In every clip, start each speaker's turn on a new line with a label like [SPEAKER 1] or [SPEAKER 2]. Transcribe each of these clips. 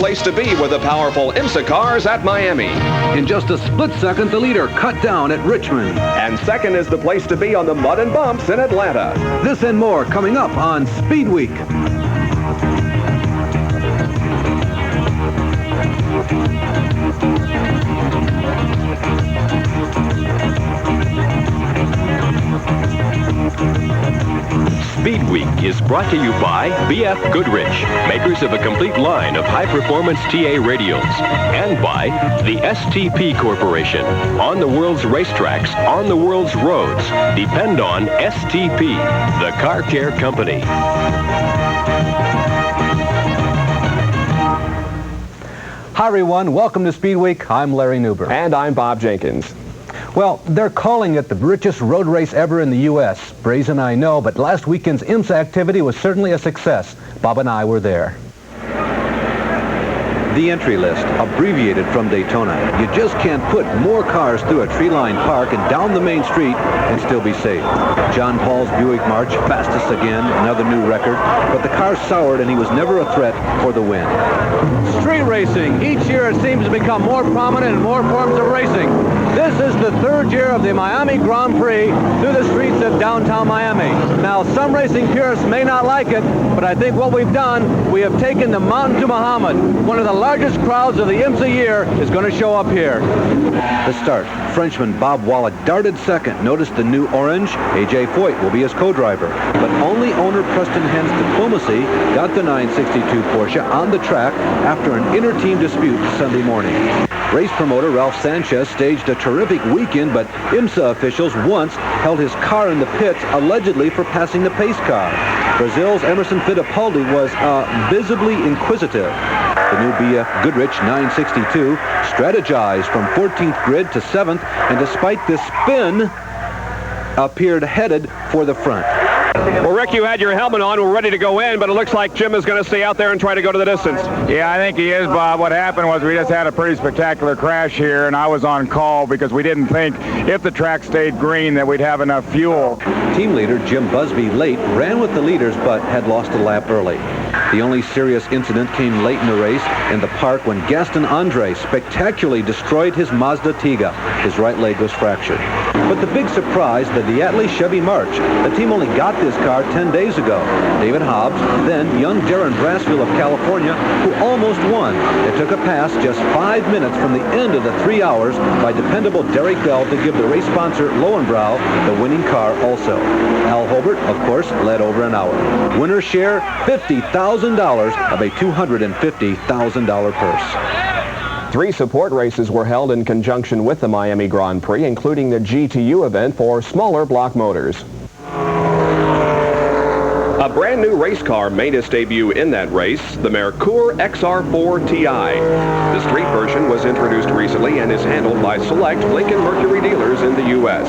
[SPEAKER 1] place to be with the powerful IMSA cars at Miami.
[SPEAKER 2] In just a split second, the leader cut down at Richmond.
[SPEAKER 1] And second is the place to be on the mud and bumps in Atlanta.
[SPEAKER 2] This and more coming up on Speedweek.
[SPEAKER 3] Speedweek is brought to you by B.F. Goodrich, makers of a complete line of high-performance TA radials, and by the STP Corporation. On the world's racetracks, on the world's roads, depend on STP, the car care company.
[SPEAKER 2] Hi, everyone. Welcome to Speedweek. I'm Larry Newber.
[SPEAKER 1] And I'm Bob Jenkins.
[SPEAKER 2] Well, they're calling it the richest road race ever in the U.S. Brazen, I know, but last weekend's IMSA activity was certainly a success. Bob and I were there. The entry list, abbreviated from Daytona. You just can't put more cars through a tree-lined park and down the main street and still be safe. John Paul's Buick March, fastest again, another new record, but the car soured and he was never a threat for the win. Street racing. Each year it seems to become more prominent in more forms of racing. This is the third year of the Miami Grand Prix through the streets of downtown Miami. Now, some racing purists may not like it, but I think what we've done, we have taken the mountain to Muhammad. One of the largest crowds of the IMSA year is going to show up here. The start. Frenchman Bob Wallach darted second. Notice the new orange. A.J. Foyt will be his co-driver. But only owner Preston Henn's Diplomacy got the 962 Porsche on the track after an inter-team dispute Sunday morning. Race promoter Ralph Sanchez staged a terrific weekend, but IMSA officials once held his car in the pits allegedly for passing the pace car. Brazil's Emerson Fittipaldi was visibly inquisitive. The new BF Goodrich 962 strategized from 14th grid to 7th, and despite this spin, appeared headed for the front.
[SPEAKER 1] Well, Rick, you had your helmet on. We're ready to go in, but it looks like Jim is going to stay out there and try to go to the distance.
[SPEAKER 4] Yeah, I think he is, Bob. What happened was we just had a pretty spectacular crash here, and I was on call because we didn't think if the track stayed green that we'd have enough fuel.
[SPEAKER 2] Team leader Jim Busby late ran with the leaders but had lost a lap early. The only serious incident came late in the race in the park when Gaston Andre spectacularly destroyed his Mazda Tiga. His right leg was fractured. But the big surprise, the Diatley Chevy March. The team only got this car 10 days ago. David Hobbs, then young Darren Brassfield of California, who almost won. It took a pass just 5 minutes from the end of the 3 hours by dependable Derek Bell to give the race sponsor Lowenbrow the winning car also. Al Hobart, of course, led over an hour. Winner's share, $50,000 of a $250,000 purse.
[SPEAKER 1] 3 support races were held in conjunction with the Miami Grand Prix, including the GTU event for smaller block motors. A brand new race car made its debut in that race, the Merkur XR4 TI. The street version was introduced recently and is handled by select Lincoln Mercury dealers in the U.S.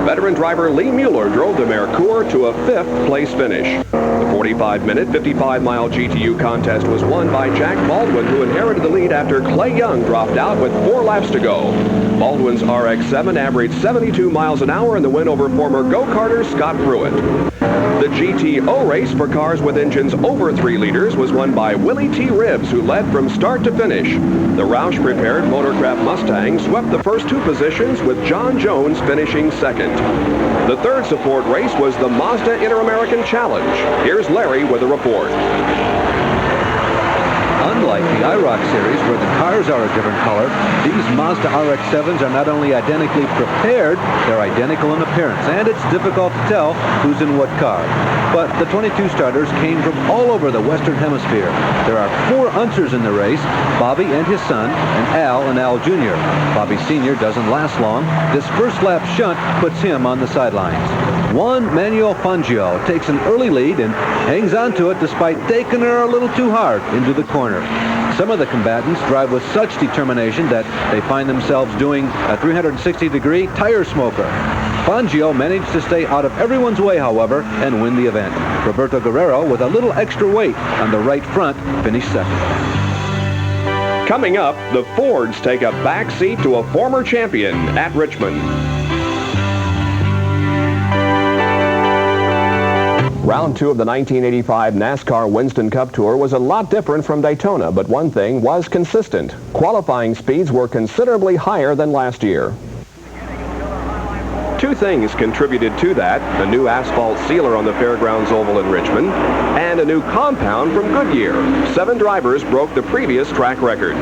[SPEAKER 1] Veteran driver Lee Mueller drove the Merkur to a 5th place finish. The 45-minute, 55-mile GTU contest was won by Jack Baldwin, who inherited the lead after Clay Young dropped out with 4 laps to go. Baldwin's RX-7 averaged 72 miles an hour in the win over former go-karter Scott Pruitt. The GTO race for cars with engines over 3 liters was won by Willie T. Ribbs, who led from start to finish. The Roush-prepared Motorcraft Mustang swept the first 2 positions, with John Jones finishing second. The 3rd support race was the Mazda Inter-American Challenge. Here's Larry with a report.
[SPEAKER 2] Unlike the IROC series, where the cars are a different color, these Mazda RX-7s are not only identically prepared, they're identical in appearance, and it's difficult to tell who's in what car. But the 22 starters came from all over the Western Hemisphere. There are 4 unsers in the race, Bobby and his son, and Al Jr. Bobby Sr. doesn't last long. This first lap shunt puts him on the sidelines. Juan Manuel Fangio takes an early lead and hangs on to it despite taking her a little too hard into the corner. Some of the combatants drive with such determination that they find themselves doing a 360-degree tire smoker. Fangio managed to stay out of everyone's way, however, and win the event. Roberto Guerrero, with a little extra weight on the right front, finished second.
[SPEAKER 1] Coming up, the Fords take a back seat to a former champion at Richmond. Round 2 of the 1985 NASCAR Winston Cup Tour was a lot different from Daytona, but one thing was consistent. Qualifying speeds were considerably higher than last year. Two things contributed to that: a new asphalt sealer on the Fairgrounds Oval in Richmond and a new compound from Goodyear. 7 drivers broke the previous track record.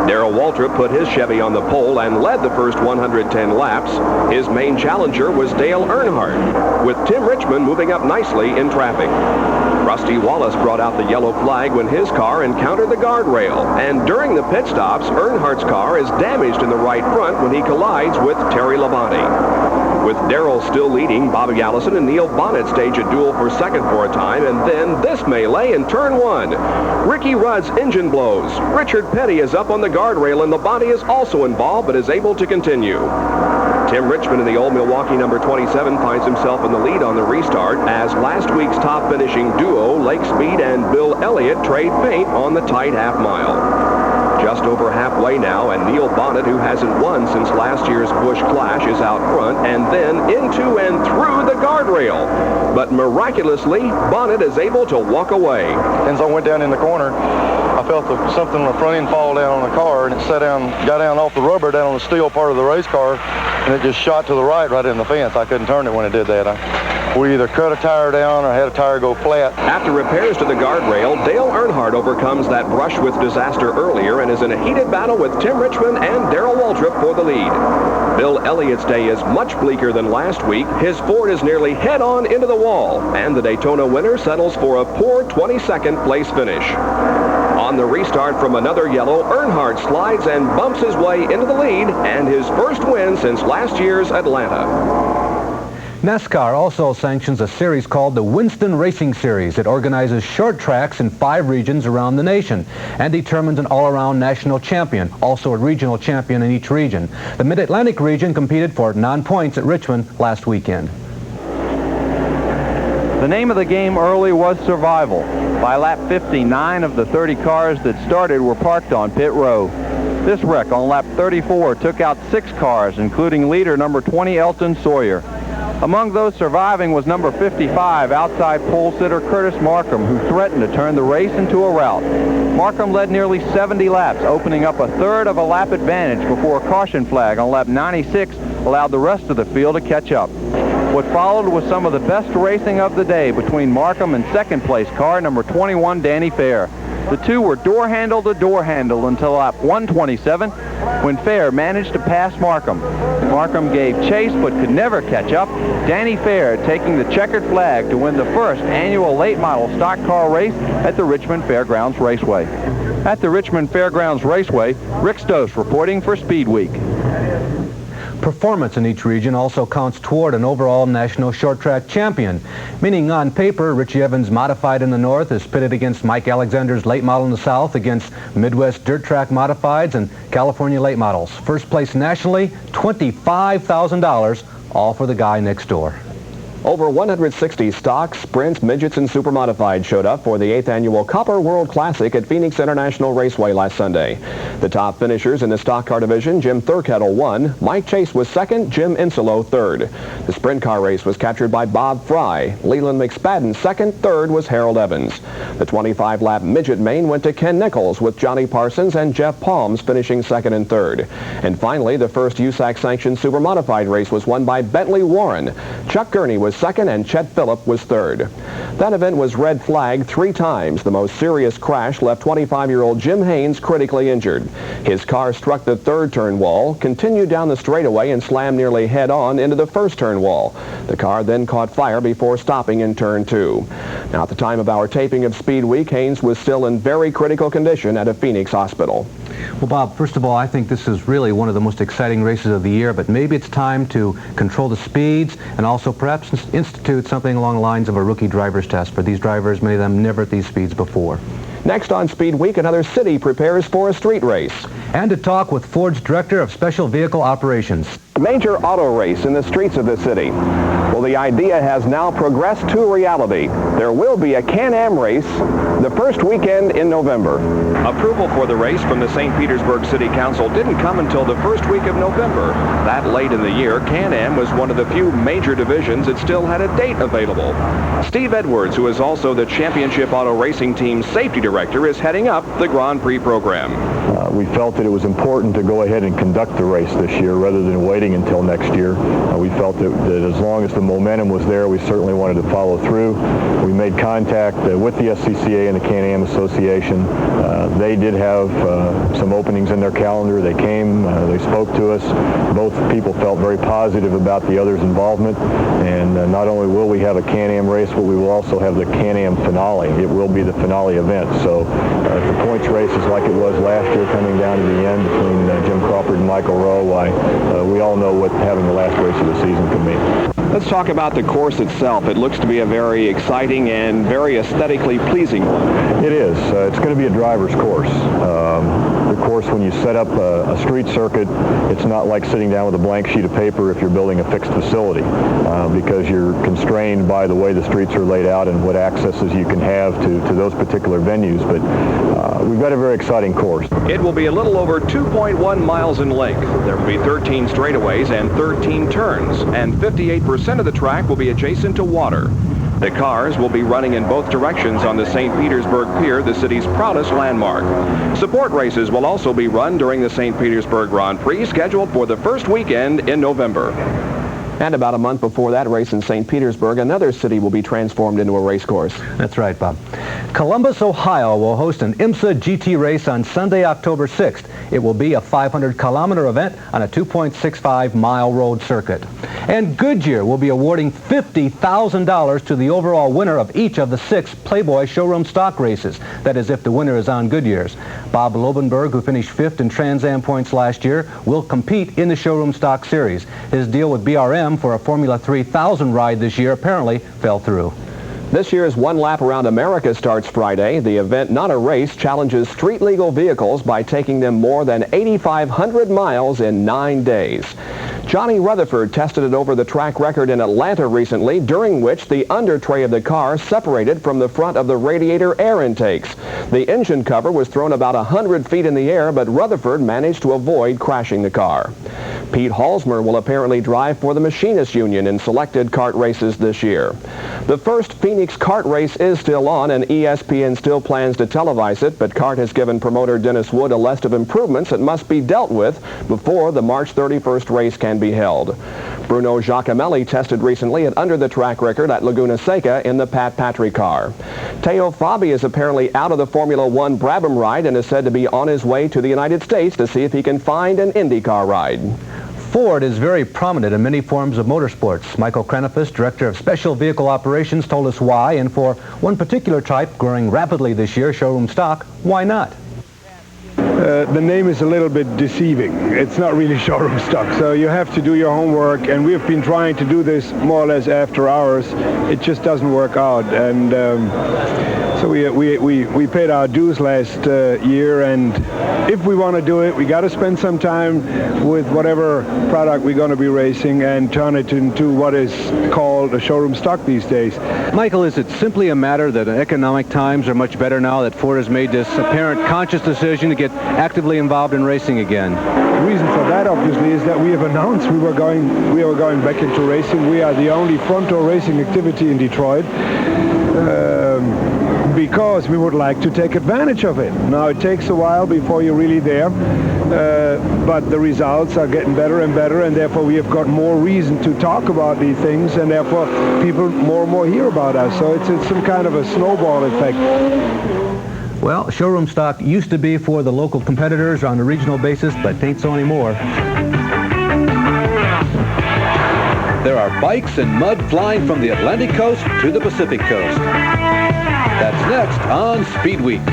[SPEAKER 1] Darrell Waltrip put his Chevy on the pole and led the first 110 laps. His main challenger was Dale Earnhardt, with Tim Richmond moving up nicely in traffic. Rusty Wallace brought out the yellow flag when his car encountered the guardrail, and during the pit stops, Earnhardt's car is damaged in the right front when he collides with Terry Labonte. With Darrell still leading, Bobby Allison and Neil Bonnet stage a duel for second for a time, and then this melee in turn 1. Ricky Rudd's engine blows. Richard Petty is up on the guardrail, and Labonte is also involved, but is able to continue. Tim Richmond in the old Milwaukee number 27 finds himself in the lead on the restart as last week's top finishing duo, Lake Speed and Bill Elliott, trade paint on the tight half mile. Just over halfway now, and Neil Bonnet, who hasn't won since last year's Busch Clash, is out front and then into and through the guardrail. But miraculously, Bonnet is able to walk away.
[SPEAKER 5] As I went down in the corner, I felt something on the front end fall down on the car, and it got down off the rubber down on the steel part of the race car, and it just shot to the right in the fence. I couldn't turn it when it did that. We either cut a tire down or had a tire go flat.
[SPEAKER 1] After repairs to the guardrail, Dale Earnhardt overcomes that brush with disaster earlier and is in a heated battle with Tim Richmond and Darrell Waltrip for the lead. Bill Elliott's day is much bleaker than last week. His Ford is nearly head-on into the wall, and the Daytona winner settles for a poor 22nd place finish. On the restart from another yellow, Earnhardt slides and bumps his way into the lead and his first win since last year's Atlanta.
[SPEAKER 2] NASCAR also sanctions a series called the Winston Racing Series. It organizes short tracks in 5 regions around the nation and determines an all-around national champion, also a regional champion in each region. The Mid-Atlantic region competed for non-points at Richmond last weekend.
[SPEAKER 6] The name of the game early was survival. By lap 59 of the 30 cars that started were parked on pit row. This wreck on lap 34 took out 6 cars, including leader number 20 Elton Sawyer. Among those surviving was number 55 outside pole sitter Curtis Markham, who threatened to turn the race into a rout. Markham led nearly 70 laps, opening up a third of a lap advantage before a caution flag on lap 96 allowed the rest of the field to catch up. What followed was some of the best racing of the day between Markham and second place car number 21 Danny Fair. The two were door handle to door handle until lap 127 when Fair managed to pass Markham. Markham gave chase but could never catch up, Danny Fair taking the checkered flag to win the first annual late model stock car race at the Richmond Fairgrounds Raceway. At the Richmond Fairgrounds Raceway, Rick Stoss reporting for Speedweek.
[SPEAKER 2] Performance in each region also counts toward an overall national short track champion, meaning on paper Richie Evans' Modified in the north is pitted against Mike Alexander's late model in the south against Midwest dirt track modifieds and California late models. First place nationally, $25,000, all for the guy next door.
[SPEAKER 1] Over 160 stocks, sprints, midgets, and super modified showed up for the 8th annual Copper World Classic at Phoenix International Raceway last Sunday. The top finishers in the stock car division, Jim Thurkettle won, Mike Chase was second, Jim Insolo third. The sprint car race was captured by Bob Fry, Leland McSpadden second, third was Harold Evans. The 25-lap midget main went to Ken Nichols with Johnny Parsons and Jeff Palms finishing second and third. And finally, the first USAC-sanctioned super modified race was won by Bentley Warren. Chuck Gurney was second and Chet Phillip was third. That event was red flagged 3 times. The most serious crash left 25-year-old Jim Haynes critically injured. His car struck the third turn wall, continued down the straightaway, and slammed nearly head-on into the first turn wall. The car then caught fire before stopping in turn 2. Now, at the time of our taping of Speed Week, Haynes was still in very critical condition at a Phoenix hospital.
[SPEAKER 2] Well, Bob, first of all, I think this is really one of the most exciting races of the year, but maybe it's time to control the speeds and also perhaps institute something along the lines of a rookie driver's test for these drivers, many of them never at these speeds before.
[SPEAKER 1] Next on Speed Week, another city prepares for a street race.
[SPEAKER 2] And to talk with Ford's Director of Special Vehicle Operations.
[SPEAKER 1] A major auto race in the streets of the city. Will the the idea has now progressed to reality. There will be a Can-Am race the first weekend in November. Approval for the race from the St. Petersburg City Council didn't come until the first week of November. That late in the year, Can-Am was one of the few major divisions that still had a date available. Steve Edwards, who is also the Championship Auto Racing Team's safety director, is heading up the Grand Prix program.
[SPEAKER 7] We felt that it was important to go ahead and conduct the race this year rather than waiting until next year. We felt that as long as the momentum was there, we certainly wanted to follow through. We made contact with the SCCA and the Can-Am Association. They did have some openings in their calendar. They came, they spoke to us. Both people felt very positive about the other's involvement. And not only will we have a Can-Am race, but we will also have the Can-Am finale. It will be the finale event. So if the points race is like it was last year, coming down to the end between Jim Crawford and Michael Rowe, we all know what having the last race of the season can mean.
[SPEAKER 1] Let's talk about the course itself. It looks to be a very exciting and very aesthetically pleasing one.
[SPEAKER 7] It is. It's going to be a driver's course. The course, when you set up a street circuit, it's not like sitting down with a blank sheet of paper if you're building a fixed facility, because you're constrained by the way the streets are laid out and what accesses you can have to those particular venues. But we've got a very exciting course.
[SPEAKER 1] It will be a little over 2.1 miles in length. There will be 13 straightaways and 13 turns, and 58% of the track will be adjacent to water. The cars will be running in both directions on the St. Petersburg Pier, the city's proudest landmark. Support races will also be run during the St. Petersburg Grand Prix, scheduled for the first weekend in November. And about a month before that race in St. Petersburg, another city will be transformed into a race course.
[SPEAKER 2] That's right, Bob. Columbus, Ohio will host an IMSA GT race on Sunday, October 6th. It will be a 500-kilometer event on a 2.65-mile road circuit. And Goodyear will be awarding $50,000 to the overall winner of each of the 6 Playboy showroom stock races. That is, if the winner is on Goodyear's. Bob Lobenberg, who finished 5th in Trans Am points last year, will compete in the showroom stock series. His deal with BRM for a Formula 3000 ride this year apparently fell through.
[SPEAKER 1] This year's One Lap Around America starts Friday. The event, not a race, challenges street-legal vehicles by taking them more than 8,500 miles in 9 days. Johnny Rutherford tested it over the track record in Atlanta recently, during which the under tray of the car separated from the front of the radiator air intakes. The engine cover was thrown about 100 feet in the air, but Rutherford managed to avoid crashing the car. Pete Halsmer will apparently drive for the Machinists Union in selected kart races this year. The first Phoenix kart race is still on, and ESPN still plans to televise it, but kart has given promoter Dennis Wood a list of improvements that must be dealt with before the March 31st race can be held. Bruno Giacomelli tested recently at under the track record at Laguna Seca in the Pat Patrick car. Teo Fabi is apparently out of the Formula One Brabham ride and is said to be on his way to the United States to see if he can find an IndyCar ride.
[SPEAKER 2] Ford is very prominent in many forms of motorsports. Michael Kranefuss, Director of Special Vehicle Operations, told us why, and for one particular type growing rapidly this year, showroom stock, why not?
[SPEAKER 8] The name is a little bit deceiving. It's not really showroom stock, so you have to do your homework, and we've been trying to do this more or less after hours. It just doesn't work out, and so we paid our dues last year, and if we want to do it, we got to spend some time with whatever product we're going to be racing and turn it into what is called a showroom stock these days.
[SPEAKER 2] Michael, is it simply a matter that economic times are much better now that Ford has made this apparent conscious decision to get actively involved in racing again?
[SPEAKER 8] The reason for that, obviously, is that we have announced we were going back into racing. We are the only front-row racing activity in Detroit. Because we would like to take advantage of it. Now, it takes a while before you're really there, but the results are getting better and better, and therefore we have got more reason to talk about these things, and therefore people more and more hear about us. So it's some kind of a snowball effect.
[SPEAKER 2] Well, showroom stock used to be for the local competitors on a regional basis, but it ain't so anymore. There are bikes and mud flying from the Atlantic coast to the Pacific coast. That's next on Speedweek.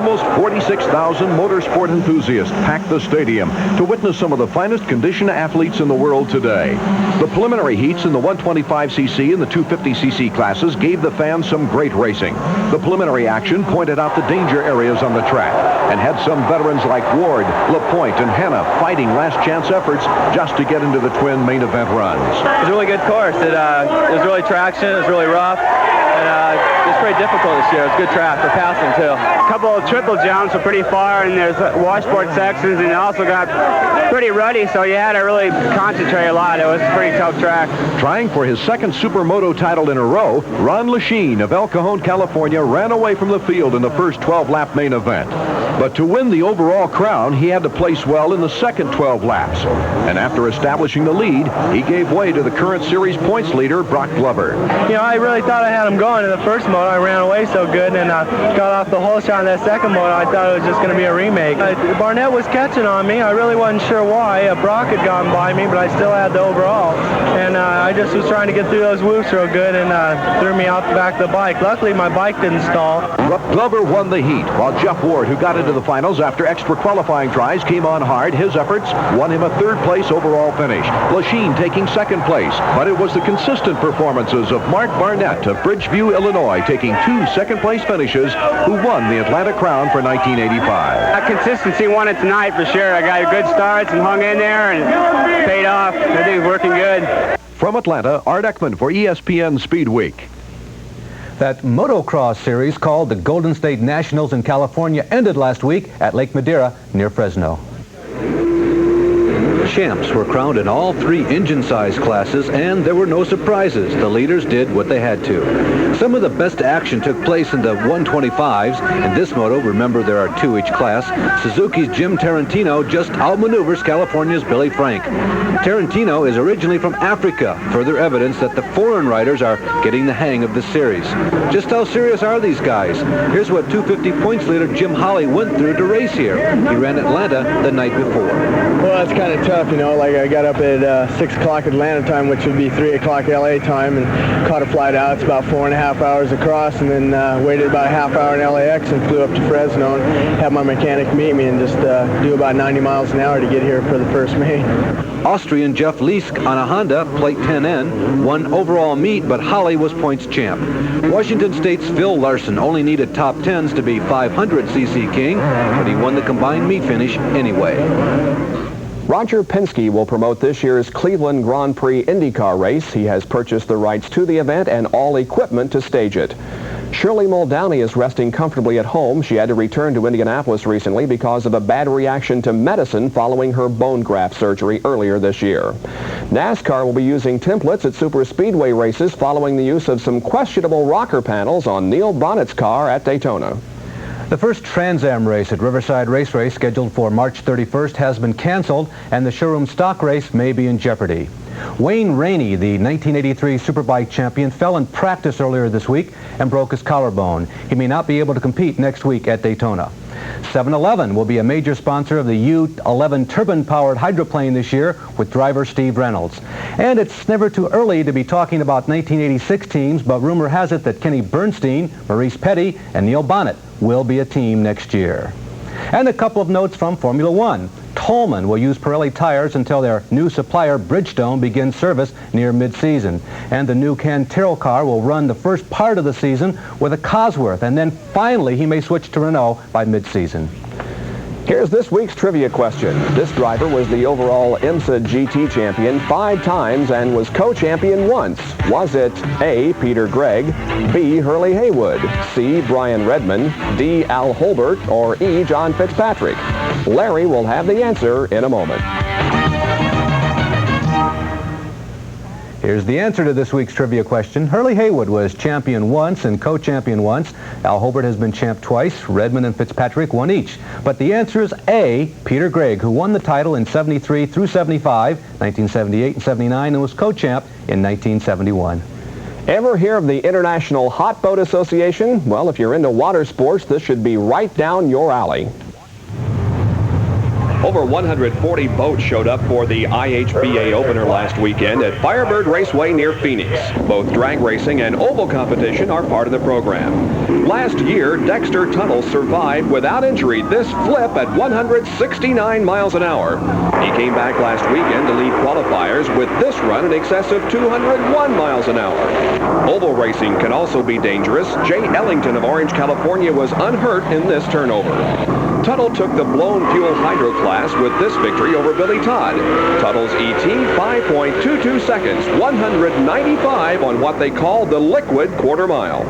[SPEAKER 9] Almost 46,000 motorsport enthusiasts packed the stadium to witness some of the finest conditioned athletes in the world today. The preliminary heats in the 125cc and the 250cc classes gave the fans some great racing. The preliminary action pointed out the danger areas on the track and had some veterans like Ward, LaPointe, and Hanna fighting last chance efforts just to get into the twin main event runs.
[SPEAKER 10] It was a really good course. It was really traction. It was really rough. And it was pretty difficult this year. It was a good track for passing, too.
[SPEAKER 11] A couple of triple jumps are pretty far, and there's washboard sections, and it also got pretty ruddy, so you had to really concentrate a lot. It was a pretty tough track.
[SPEAKER 9] Trying for his second Supermoto title in a row, Ron Lechine of El Cajon, California, ran away from the field in the first 12-lap main event. But to win the overall crown, he had to place well in the second 12 laps. And after establishing the lead, he gave way to the current series points leader, Brock Glover.
[SPEAKER 10] You know, I really thought I had him going in the first moto. I ran away so good, and got off the whole shot in that second moto. I thought it was just going to be a remake. Barnett was catching on me. I really wasn't sure why. Brock had gone by me, but I still had the overall. And I just was trying to get through those whoops real good, and threw me off the back of the bike. Luckily, my bike didn't stall.
[SPEAKER 9] Glover won the heat, while Jeff Ward, who got into the finals after extra qualifying tries, came on hard. His efforts won him a third-place overall finish. Lechine taking second place, but it was the consistent performances of Mark Barnett of Bridgeview, Illinois, taking two second-place finishes, who won the Atlanta crown for 1985.
[SPEAKER 11] Consistency won it tonight for sure. I got good starts and hung in there and paid off. Everything's working good.
[SPEAKER 9] From Atlanta, Art Ekman for ESPN Speedweek.
[SPEAKER 2] That motocross series called the Golden State Nationals in California ended last week at Lake Madera near Fresno. Champs were crowned in all three engine size classes, and there were no surprises. The leaders did what they had to. Some of the best action took place in the 125s. In this moto, remember there are two each class, Suzuki's Jim Tarantino just outmaneuvers California's Billy Frank. Tarantino is originally from Africa, further evidence that the foreign riders are getting the hang of the series. Just how serious are these guys? Here's what 250 points leader Jim Holley went through to race here. He ran Atlanta the night before.
[SPEAKER 12] Well, that's kind of tough, you know. Like, I got up at 6 o'clock Atlanta time, which would be 3 o'clock LA time, and caught a flight out. It's about 4.5 hours across, and then waited about a half hour in LAX and flew up to Fresno and had my mechanic meet me and just do about 90 miles an hour to get here for the first main.
[SPEAKER 2] Austrian Jeff Liesk on a Honda, plate 10N, won overall meet, but Holley was points champ. Washington State's Phil Larson only needed top 10s to be 500cc king, but he won the combined meet finish anyway.
[SPEAKER 1] Roger Penske will promote this year's Cleveland Grand Prix IndyCar race. He has purchased the rights to the event and all equipment to stage it. Shirley Muldowney is resting comfortably at home. She had to return to Indianapolis recently because of a bad reaction to medicine following her bone graft surgery earlier this year. NASCAR will be using templates at super speedway races following the use of some questionable rocker panels on Neil Bonnett's car at Daytona.
[SPEAKER 2] The first Trans Am race at Riverside Raceway, scheduled for March 31st, has been canceled, and the showroom stock race may be in jeopardy. Wayne Rainey, the 1983 Superbike champion, fell in practice earlier this week and broke his collarbone. He may not be able to compete next week at Daytona. 7-Eleven will be a major sponsor of the U-11 turbine-powered hydroplane this year with driver Steve Reynolds. And it's never too early to be talking about 1986 teams, but rumor has it that Kenny Bernstein, Maurice Petty, and Neil Bonnet will be a team next year. And a couple of notes from Formula One. Tolman will use Pirelli tires until their new supplier Bridgestone begins service near mid-season. And the new Cantero car will run the first part of the season with a Cosworth, and then finally he may switch to Renault by mid-season.
[SPEAKER 1] Here's this week's trivia question. This driver was the overall IMSA GT champion 5 times and was co-champion once. Was it A, Peter Gregg, B, Hurley Haywood, C, Brian Redman, D, Al Holbert, or E, John Fitzpatrick? Larry will have the answer in a moment.
[SPEAKER 2] Here's the answer to this week's trivia question. Hurley Haywood was champion once and co-champion once. Al Holbert has been champ twice. Redman and Fitzpatrick won each. But the answer is A, Peter Gregg, who won the title in 73 through 75, 1978 and 79, and was co-champ in 1971.
[SPEAKER 1] Ever hear of the International Hot Boat Association? Well, if you're into water sports, this should be right down your alley. Over 140 boats showed up for the IHBA opener last weekend at Firebird Raceway near Phoenix. Both drag racing and oval competition are part of the program. Last year, Dexter Tuttle survived without injury this flip at 169 miles an hour. He came back last weekend to lead qualifiers with this run in excess of 201 miles an hour. Oval racing can also be dangerous. Jay Ellington of Orange, California was unhurt in this turnover. Tuttle took the blown fuel hydro class with this victory over Billy Todd. Tuttle's ET 5.22 seconds, 195 on what they call the liquid quarter mile.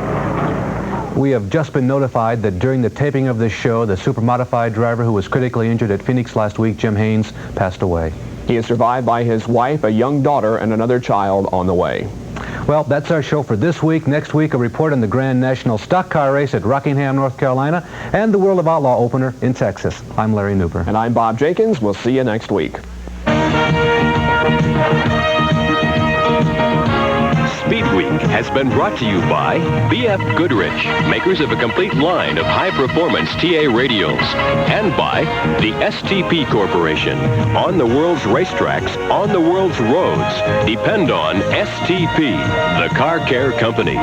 [SPEAKER 2] We have just been notified that during the taping of this show, the supermodified driver who was critically injured at Phoenix last week, Jim Haynes, passed away.
[SPEAKER 13] He is survived by his wife, a young daughter, and another child on the way.
[SPEAKER 2] Well, that's our show for this week. Next week, a report on the Grand National Stock Car Race at Rockingham, North Carolina, and the World of Outlaw opener in Texas. I'm Larry Newber.
[SPEAKER 13] And I'm Bob Jenkins. We'll see you next week.
[SPEAKER 3] Speedweek has been brought to you by BF Goodrich, makers of a complete line of high-performance TA radials, and by the STP Corporation. On the world's racetracks, on the world's roads, depend on STP, the car care company.